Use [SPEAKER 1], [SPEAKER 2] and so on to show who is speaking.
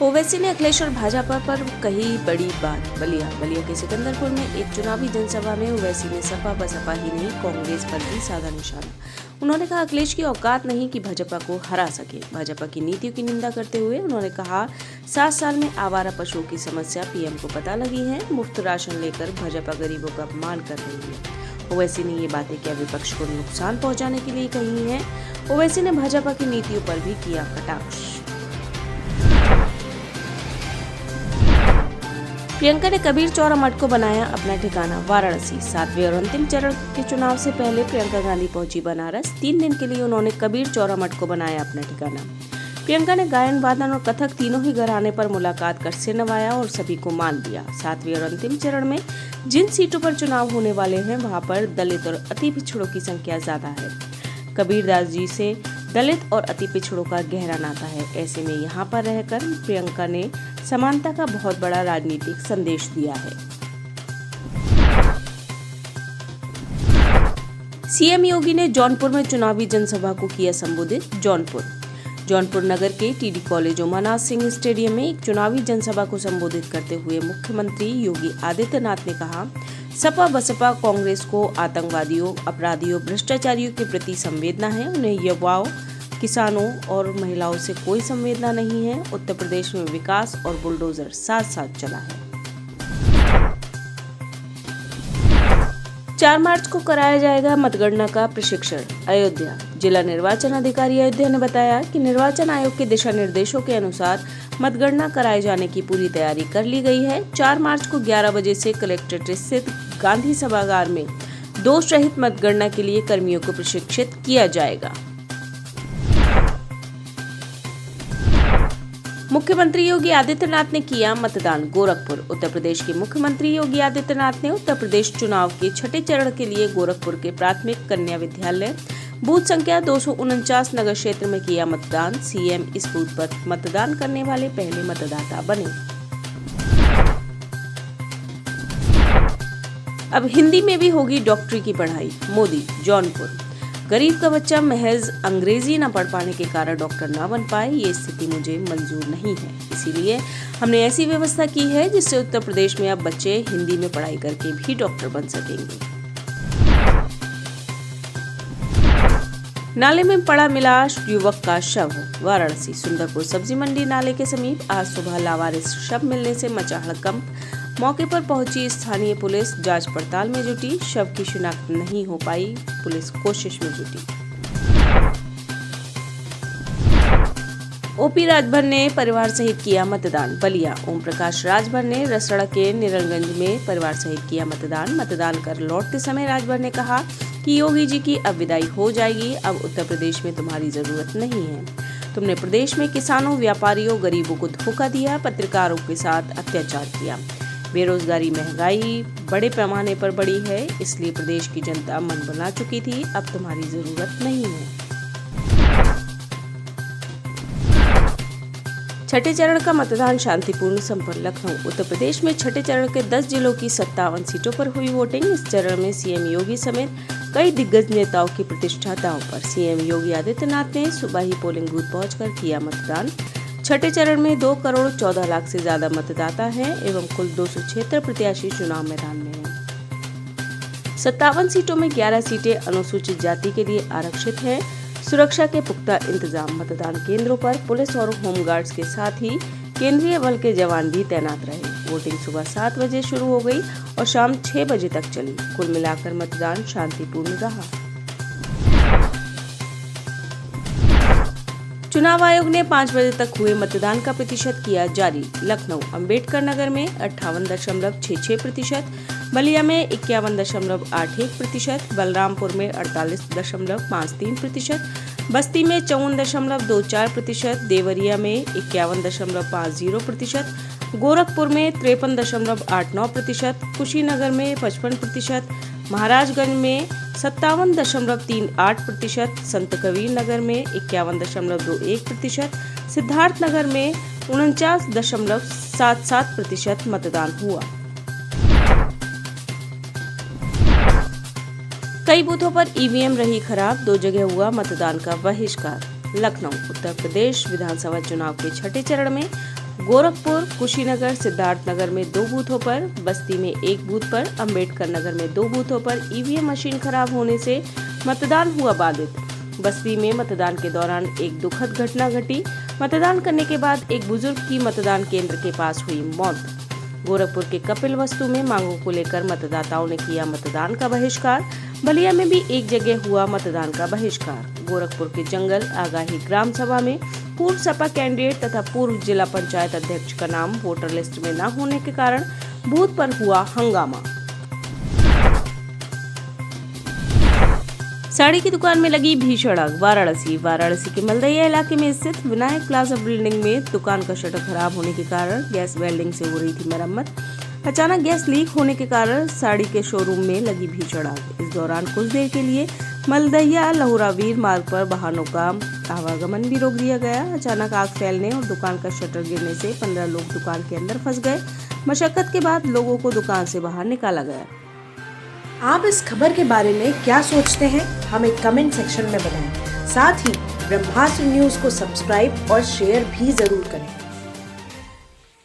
[SPEAKER 1] ओवैसी ने अखिलेश और भाजपा पर कही बड़ी बात। बलिया के सिकंदरपुर में एक चुनावी जनसभा में ओवैसी ने सपा बसपा ही नहीं कांग्रेस पर भी साधा निशाना। उन्होंने कहा अखिलेश की औकात नहीं कि भाजपा को हरा सके। भाजपा की नीतियों की निंदा करते हुए उन्होंने कहा 7 साल में आवारा पशुओं की समस्या पीएम को पता लगी है। मुफ्त राशन लेकर भाजपा गरीबों का अपमान कर रही है। ओवैसी ने ये बातें क्या विपक्ष को नुकसान पहुंचाने के लिए कही है। ओवैसी ने भाजपा की नीतियों पर भी किया कटाक्ष। प्रियंका ने कबीर चौरा मठ को बनाया अपना ठिकाना। वाराणसी 7वें और अंतिम चरण के चुनाव से पहले प्रियंका गांधी पहुंची बनारस। 3 दिन के लिए उन्होंने कबीर चौरा मठ को बनाया अपना ठिकाना। प्रियंका ने गायन वादन और कथक तीनों ही घराने पर मुलाकात कर सिर नवाया और सभी को मान लिया। 7वें और अंतिम चरण में जिन सीटों पर चुनाव होने वाले हैं वहां पर दलित और अति पिछड़ों की संख्या ज्यादा है। कबीरदास जी से दलित और अति पिछड़ों का गहरा नाता है। ऐसे में यहाँ पर रहकर प्रियंका ने समानता का बहुत बड़ा राजनीतिक संदेश दिया है। सीएम योगी ने जौनपुर में चुनावी जनसभा को किया संबोधित। जौनपुर नगर के TD college Umanath Singh stadium में एक चुनावी जनसभा को संबोधित करते हुए मुख्यमंत्री योगी आदित्यनाथ ने कहा सपा बसपा कांग्रेस को आतंकवादियों, अपराधियों, भ्रष्टाचारियों के प्रति संवेदना है। उन्हें युवाओं, किसानों और महिलाओं से कोई संवेदना नहीं है। उत्तर प्रदेश में विकास और बुलडोजर साथ साथ चला है। 4 मार्च को कराया जाएगा मतगणना का प्रशिक्षण। अयोध्या जिला निर्वाचन अधिकारी अयोध्या ने बताया कि निर्वाचन आयोग के दिशा निर्देशों के अनुसार मतगणना कराए जाने की पूरी तैयारी कर ली गई है। 4 मार्च को 11 बजे से कलेक्ट्रेट स्थित गांधी सभागार में दोष रहित मतगणना के लिए कर्मियों को प्रशिक्षित किया जाएगा। मुख्यमंत्री योगी आदित्यनाथ ने किया मतदान। गोरखपुर उत्तर प्रदेश के मुख्यमंत्री योगी आदित्यनाथ ने उत्तर प्रदेश चुनाव के 6ठे चरण के लिए गोरखपुर के प्राथमिक कन्या विद्यालय बूथ संख्या 249 नगर क्षेत्र में किया मतदान। सीएम इस बूथ पर मतदान करने वाले पहले मतदाता बने। अब हिंदी में भी होगी डॉक्टरी की पढ़ाई। मोदी जौनपुर गरीब का बच्चा महज अंग्रेजी न पढ़ पाने के कारण डॉक्टर न बन पाए, ये स्थिति मुझे मंजूर नहीं है। इसीलिए हमने ऐसी व्यवस्था की है जिससे उत्तर प्रदेश में अब बच्चे हिंदी में पढ़ाई करके भी डॉक्टर बन सकेंगे। नाले में पड़ा मिला युवक का शव। वाराणसी सुंदरपुर सब्जी मंडी नाले के समीप आज सुबह लावारिस शव मिलने से मचा हड़कंप। मौके पर पहुंची स्थानीय पुलिस जांच पड़ताल में जुटी। शव की शिनाख्त नहीं हो पाई, पुलिस कोशिश में जुटी। ओपी राजभर ने परिवार सहित किया मतदान। बलिया ओम प्रकाश राजभर ने रसड़ा के निरंगंज में परिवार सहित किया मतदान। मतदान कर लौटते समय राजभर ने कहा कि योगी जी की अब विदाई हो जाएगी। अब उत्तर प्रदेश में तुम्हारी जरूरत नहीं है। तुमने प्रदेश में किसानों, व्यापारियों, गरीबों को धोखा दिया, पत्रकारों के साथ अत्याचार किया। बेरोजगारी, महंगाई बड़े पैमाने पर बढ़ी है, इसलिए प्रदेश की जनता मन बना चुकी थी। अब तुम्हारी जरूरत नहीं है। 6ठे चरण का मतदान शांतिपूर्ण संपन्न। लखनऊ उत्तर प्रदेश में 6ठे चरण के 10 जिलों की 57 सीटों पर हुई वोटिंग। इस चरण में सीएम योगी समेत कई दिग्गज नेताओं की प्रतिष्ठा दांव पर। सीएम योगी आदित्यनाथ ने सुबह ही पोलिंग बूथ पहुंचकर किया मतदान। 6ठे चरण में 2 करोड़ 14 लाख से ज्यादा मतदाता हैं एवं कुल 276 प्रत्याशी चुनाव मैदान में हैं। 57 सीटों में 11 सीटें अनुसूचित जाति के लिए आरक्षित हैं। सुरक्षा के पुख्ता इंतजाम। मतदान केंद्रों पर पुलिस और होमगार्ड्स के साथ ही केंद्रीय बल के जवान भी तैनात रहे। वोटिंग सुबह 7 बजे शुरू हो गई और शाम 6 बजे तक चली। कुल मिलाकर मतदान शांतिपूर्ण रहा। चुनाव आयोग ने 5 बजे तक हुए मतदान का प्रतिशत किया जारी। लखनऊ अंबेडकर नगर में 58.66%, बलिया में 51.81%, बलरामपुर में 48.53%, बस्ती में 54.24%, देवरिया में 51.50%, गोरखपुर में 53.89%, कुशीनगर में 55%, महाराजगंज में 57.38%, संत कबीर नगर में 51.21%, सिद्धार्थनगर में 49.77% मतदान हुआ। कई बूथों पर ईवीएम रही खराब, 2 जगह हुआ मतदान का बहिष्कार। लखनऊ उत्तर प्रदेश विधानसभा चुनाव के छठे चरण में गोरखपुर, कुशीनगर, सिद्धार्थनगर में 2 बूथों पर, बस्ती में 1 बूथ पर, अंबेडकर नगर में 2 बूथों पर ईवीएम मशीन खराब होने से मतदान हुआ बाधित। बस्ती में मतदान के दौरान एक दुखद घटना घटी। मतदान करने के बाद एक बुजुर्ग की मतदान केंद्र के पास हुई मौत। गोरखपुर के कपिल वस्तु में मांगों को लेकर मतदाताओं ने किया मतदान का बहिष्कार। बलिया में भी एक जगह हुआ मतदान का बहिष्कार। गोरखपुर के जंगल आगाही ग्राम सभा में पूर्व सपा कैंडिडेट तथा पूर्व जिला पंचायत अध्यक्ष का नाम वोटर लिस्ट में न होने के कारण बूथ पर हुआ हंगामा। साड़ी की दुकान में लगी भीषण आग। वाराणसी के मलदैया इलाके में स्थित विनायक प्लाजा बिल्डिंग में दुकान का शटर खराब होने के कारण गैस वेल्डिंग से हो रही थी मरम्मत। अचानक गैस लीक होने के कारण साड़ी के शोरूम में लगी भीषण आग। इस दौरान कुछ देर के लिए मलदैया लहुरावीर मार्ग पर वाहनों का आवागमन भी रोक दिया गया। अचानक आग फैलने और दुकान का शटर गिरने से 15 लोग दुकान के अंदर फंस गए। मशक्कत के बाद लोगों को दुकान से बाहर निकाला गया।
[SPEAKER 2] आप इस खबर के बारे में क्या सोचते हैं, हमें कमेंट सेक्शन में बताएं। साथ ही ब्रह्मास्त्र न्यूज को सब्सक्राइब और शेयर भी जरूर करें।